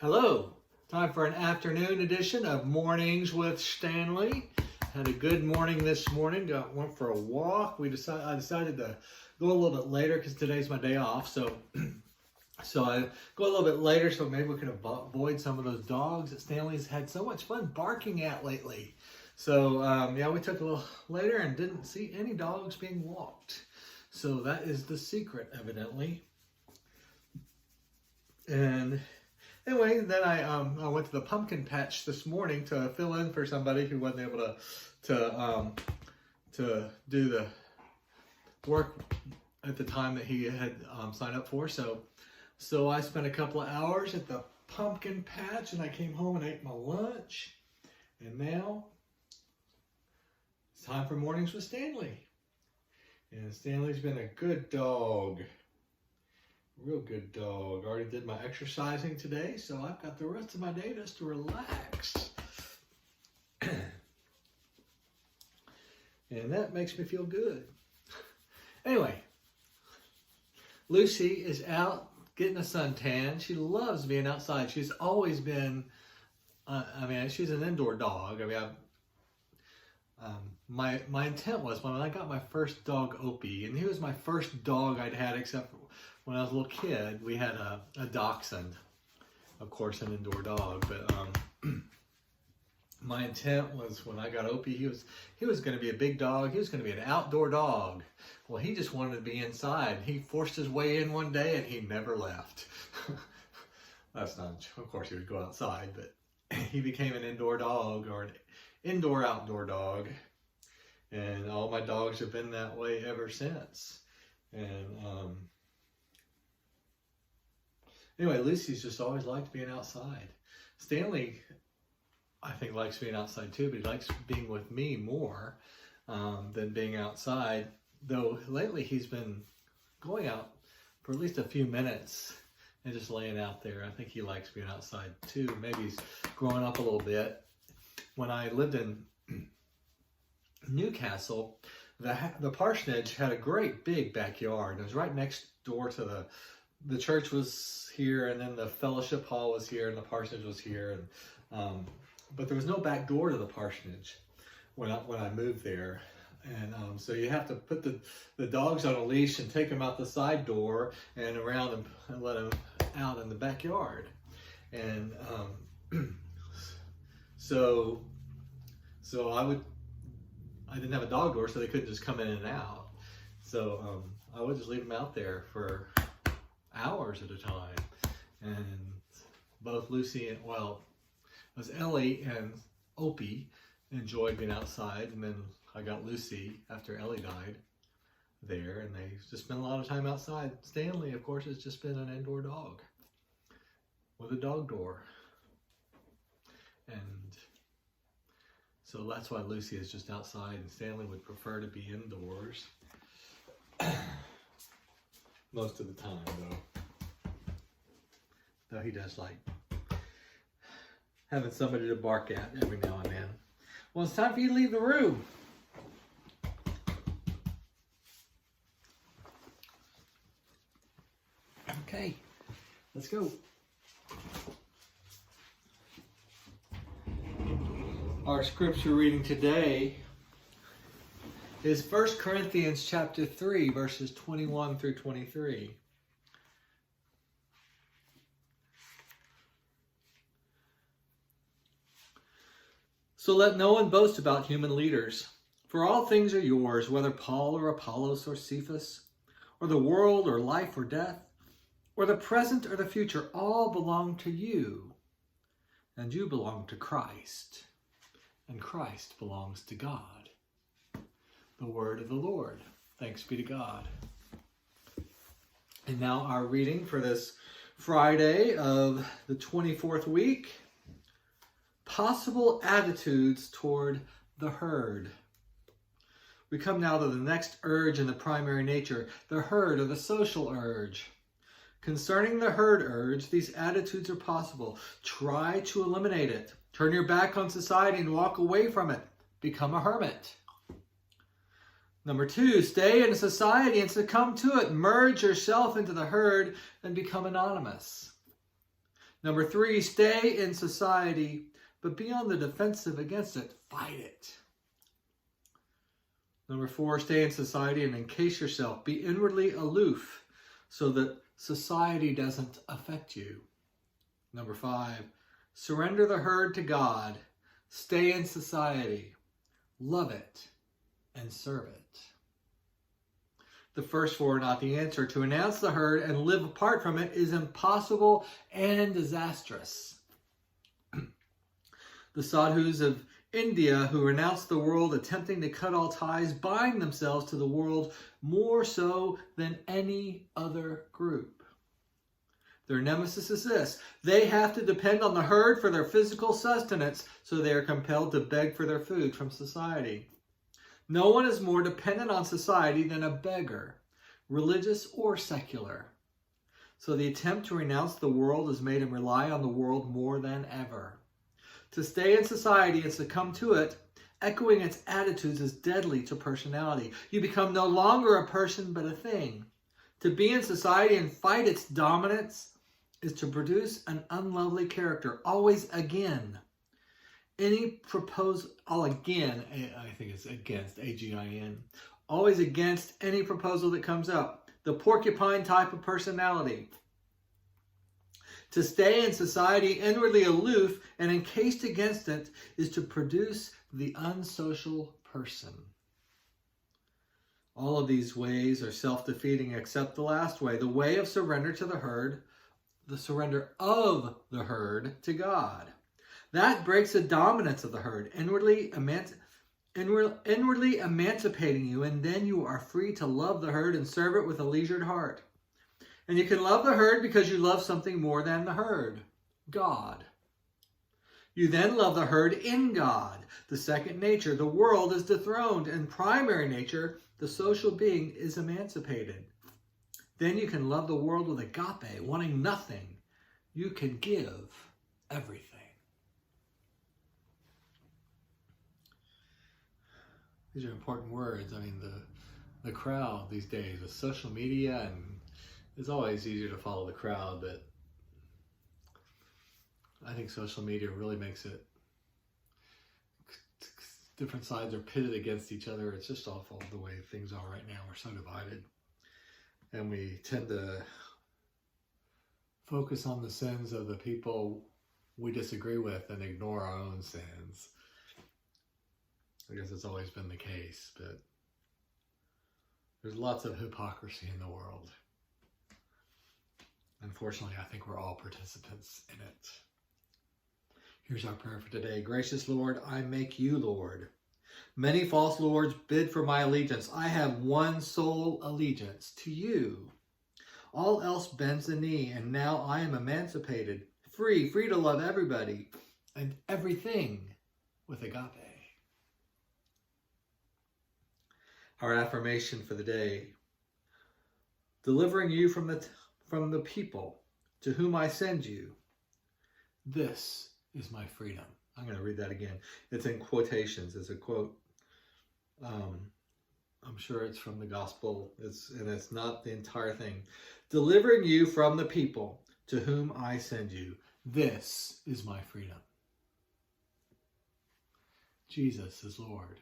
Hello, time for an afternoon edition of Mornings with Stanley. Had a good morning this morning, went for a walk. I decided to go a little bit later because today's my day off. So I go a little bit later so maybe we can avoid some of those dogs that Stanley's had so much fun barking at lately. So we took a little later and didn't see any dogs being walked. So that is the secret, evidently. And anyway, then I went to the pumpkin patch this morning to fill in for somebody who wasn't able to do the work at the time that he had signed up for. So I spent a couple of hours at the pumpkin patch, and I came home and ate my lunch. And now it's time for Mornings with Stanley. And Stanley's been a good dog. Real good dog. Already did my exercising today, so I've got the rest of my day just to relax. And that makes me feel good. Anyway, Lucy is out getting a suntan. She loves being outside. She's always been, she's an indoor dog. My intent was when I got my first dog, Opie, and he was my first dog I'd had except for when I was a little kid. We had a dachshund, of course, an indoor dog. But my intent was when I got Opie, he was going to be a big dog. He was going to be an outdoor dog. Well, he just wanted to be inside. He forced his way in one day, and he never left. That's not, of course, he would go outside, but he became an indoor dog, or an indoor-outdoor dog. And all my dogs have been that way ever since. And anyway, Lucy's just always liked being outside. Stanley, I think, likes being outside too, but he likes being with me more than being outside. Though lately he's been going out for at least a few minutes and just laying out there. I think he likes being outside too. Maybe he's growing up a little bit. When I lived in Newcastle, the parsonage had a great big backyard. It was right next door to the church was here, and then the fellowship hall was here, and the parsonage was here. And but there was no back door to the parsonage when I moved there. And so you have to put the dogs on a leash and take them out the side door and around and let them out in the backyard. And so I didn't have a dog door, so they couldn't just come in and out. So I would just leave them out there for hours at a time. And both Lucy and, it was Ellie and Opie enjoyed being outside. And then I got Lucy after Ellie died there, and they just spent a lot of time outside. Stanley, of course, has just been an indoor dog with a dog door. And so that's why Lucy is just outside, and Stanley would prefer to be indoors. Most of the time, though he does like having somebody to bark at every now and then. Well, it's time for you to leave the room. Okay, let's go. Our scripture reading today is 1 Corinthians chapter 3, verses 21 through 23. So let no one boast about human leaders, for all things are yours, whether Paul or Apollos or Cephas, or the world or life or death, or the present or the future, all belong to you, and you belong to Christ, and Christ belongs to God. The word of the Lord. Thanks be to God. And now our reading for this Friday of the 24th week. Possible attitudes toward the herd. We come now to the next urge in the primary nature, the herd or the social urge. Concerning the herd urge, these attitudes are possible. Try to eliminate it. Turn your back on society and walk away from it. Become a hermit. Number 2, stay in society and succumb to it. Merge yourself into the herd and become anonymous. Number 3, stay in society, but be on the defensive against it. Fight it. Number 4, stay in society and encase yourself. Be inwardly aloof so that society doesn't affect you. Number 5, surrender the herd to God. Stay in society. Love it and serve it. The first 4 are not the answer. To renounce the herd and live apart from it is impossible and disastrous. The sadhus of India who renounce the world, attempting to cut all ties, bind themselves to the world more so than any other group. Their nemesis is this: they have to depend on the herd for their physical sustenance, so they are compelled to beg for their food from society. No one is more dependent on society than a beggar, religious or secular. So the attempt to renounce the world has made him rely on the world more than ever. To stay in society and succumb to it, echoing its attitudes, is deadly to personality. You become no longer a person but a thing. To be in society and fight its dominance is to produce an unlovely character, always again. Any proposal, again, I think it's against, A-G-I-N, always against any proposal that comes up. The porcupine type of personality. To stay in society inwardly aloof and encased against it is to produce the unsocial person. All of these ways are self-defeating except the last way, the way of surrender to the herd, the surrender of the herd to God. That breaks the dominance of the herd, inwardly emancipating you, and then you are free to love the herd and serve it with a leisured heart. And you can love the herd because you love something more than the herd, God. You then love the herd in God, the second nature. The world is dethroned, and primary nature, the social being, is emancipated. Then you can love the world with agape, wanting nothing. You can give everything. These are important words. I mean, the crowd these days with social media, and it's always easier to follow the crowd, but I think social media really makes it, different sides are pitted against each other. It's just awful the way things are right now. We're so divided. And we tend to focus on the sins of the people we disagree with and ignore our own sins. I guess it's always been the case, but there's lots of hypocrisy in the world. Unfortunately, I think we're all participants in it. Here's our prayer for today. Gracious Lord, I make you Lord. Many false lords bid for my allegiance. I have one sole allegiance, to you. All else bends the knee, and now I am emancipated, free to love everybody and everything with agape. Our affirmation for the day: delivering you from the people to whom I send you. This is my freedom. I'm going to read that again. It's in quotations. It's a quote. I'm sure it's from the gospel. And it's not the entire thing. Delivering you from the people to whom I send you. This is my freedom. Jesus is Lord.